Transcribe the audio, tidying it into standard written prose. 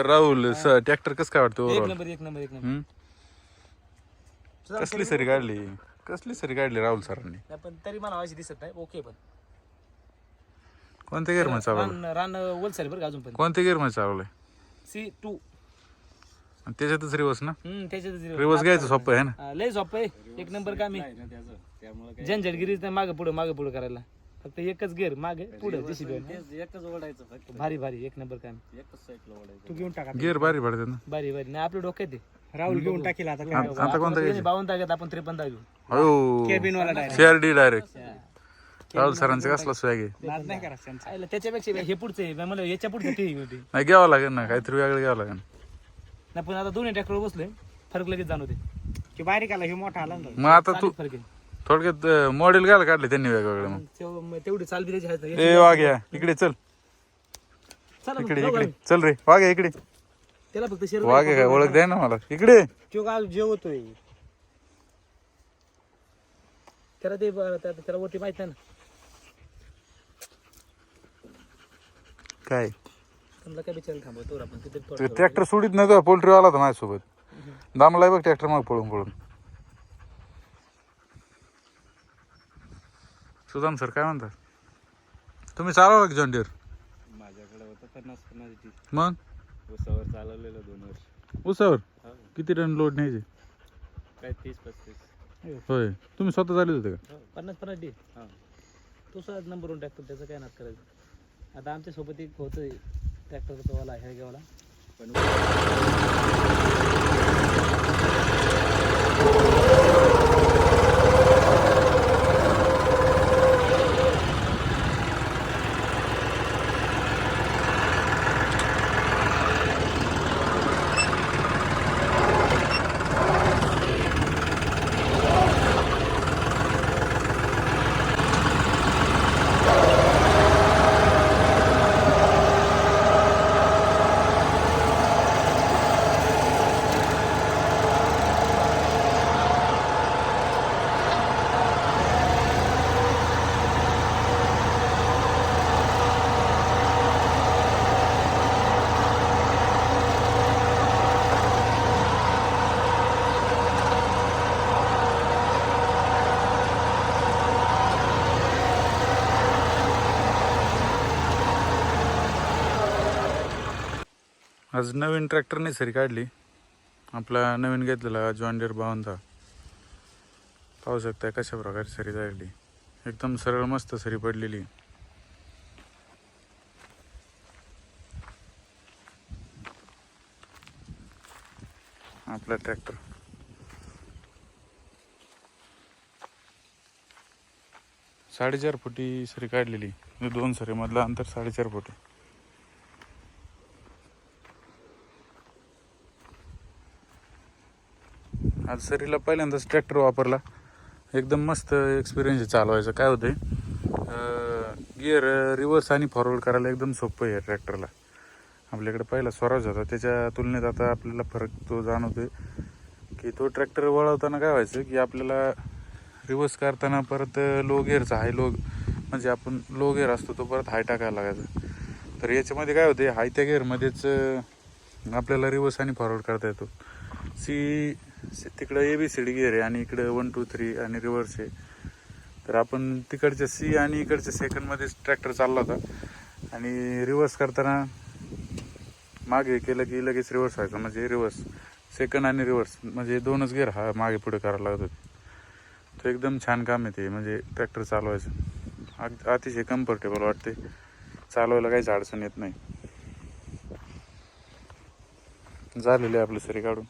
Rahul tractor कसं काय वाटतं एक ओव्हरऑल? नंबर एक नंबर एक नंबर. कसली सरी काढली राहुल सरांनी? नाही, पण तरी मला अशी दिसत नाही. ओके पण कोणत्या गिअर मध्ये चालवलं? रान ओलसर बरं का अजून पण. कोणत्या गिअर मध्ये चालवलंय? C2. आणि त्याच्यातच रिवर्स ना? त्याच्यातच रिवर्स घ्यायचं सोपं आहे ना? लय सोपं आहे. एक नंबर काम आहे. झंझटगिरीच नाही, मागे पुढे करायला. फक्त एकच गिअर मागे पुढे जेसीबी एकच ओढायचं फक्त. भारी भारी एक नंबर काम. एकच साईडला ओढायचं. तू घेऊन टाका. गिअर भारी पडतात ना? भारी भारी नाही आपल्या डोक्यात आहे. राहुल घेऊन टाकेल आता. आता कोणता घ्यायचं? 52 टाकत आपण 53 घेऊ. हो केबिन वाला CRD डायरेक्ट. राहुल सरांचं कसला स्वॅग आहे? नाद नाही करायचं. त्याच्यापेक्षा हे पुढचं आहे. मला याच्या पुढचं ठीक होती. नाही घ्यावं लागेल ना, काहीतरी वेगळं घ्यावं लागेल. नाही पण आता दोन्ही ट्रॅक्टर बसले, फरक लगेच जाणवते. की बारीक आला हे मोठा आला ना. मग आता तू फरक आहे. थोडक्यात मॉडेल घ्यायला काढले त्यांनी वेगवेगळे. मग तेवढी चाल बी त्याची आहे. ए वाघ्या इकडे चल, चला इकडे इकडे चल रे वाघ्या इकडे. त्याला फक्त शेर वाघ्या काय ओळख द्या ना मला इकडे. तो काय जेवतोय त्याला ते त्याला वरती माहित नाही ना काय समजा काय बिचारायला थांबवतो आपण तिथे थोडं ट्रॅक्टर सोडित नाही तो पोल्ट्री वाला होता माझ्यासोबत. दामलाय बघ ट्रॅक्टर मग पळून. सुदाम सर काय म्हणतात? तुम्ही चालवला की जॉन डिअर? माझ्याकडे होतं 50-50. मग उसावर चालवलेलं 2 वर्ष. उसावर किती टन लोड न्यायचे? काय 30-35. होय तुम्ही स्वतः चालत होते का? 50-50 डी. तो सहज नंबर 1 ट्रॅक्टर, त्याचं काय नाद करायचं. आता आमच्या सोबत एक होतं ट्रॅक्टर वाला हेळगेवाला. पण आज नवीन ट्रॅक्टरने सरी काढली. आपला नवीन घेतलेला जॉन डिअर 52. पाहू शकता कशा प्रकारे सरी काढली. एकदम सरळ मस्त सरी पडलेली. आपला ट्रॅक्टर 4.5 फुटी सरी काढलेली. 2 सरी मधलं अंतर 4.5 फुट. आज सरीला पहिल्यांदाच ट्रॅक्टर वापरला. एकदम मस्त एक्सपिरियन्स आहे चालवायचं. काय होतंय गिअर रिव्हर्स आणि फॉरवर्ड करायला एकदम सोपं आहे ट्रॅक्टरला. आपल्याकडे पहिला स्वराज होता, त्याच्या तुलनेत आता आपल्याला फरक तो जाणवतोय की तो ट्रॅक्टर वळवताना काय व्हायचं की आपल्याला रिव्हर्स करताना परत लो गिअरचा हाय लो म्हणजे आपण लो गिअर असतो तो परत हाय टाकायला लागायचा. तर याच्यामध्ये काय होते हाय त्या गिअरमध्येच आपल्याला रिव्हर्स आणि फॉरवर्ड करता येतो. तिकडं ABCD गिअर आहे आणि इकडं 1 2 3 आणि रिव्हर्स आहे. तर आपण तिकडच्या C आणि इकडच्या सेकंडमध्येच ट्रॅक्टर चालला होता आणि रिव्हर्स करताना मागे केलं की लगेच रिव्हर्स व्हायचं. म्हणजे रिव्हर्स सेकंड आणि रिव्हर्स म्हणजे 2च गिअर हा मागे पुढे करायला लागत होते. तो एकदम छान काम आहे ते. म्हणजे ट्रॅक्टर चालवायचं अतिशय कम्फर्टेबल वाटते. चालवायला काहीच अडचण येत नाही. झालेली आहे आपली सरी काढून.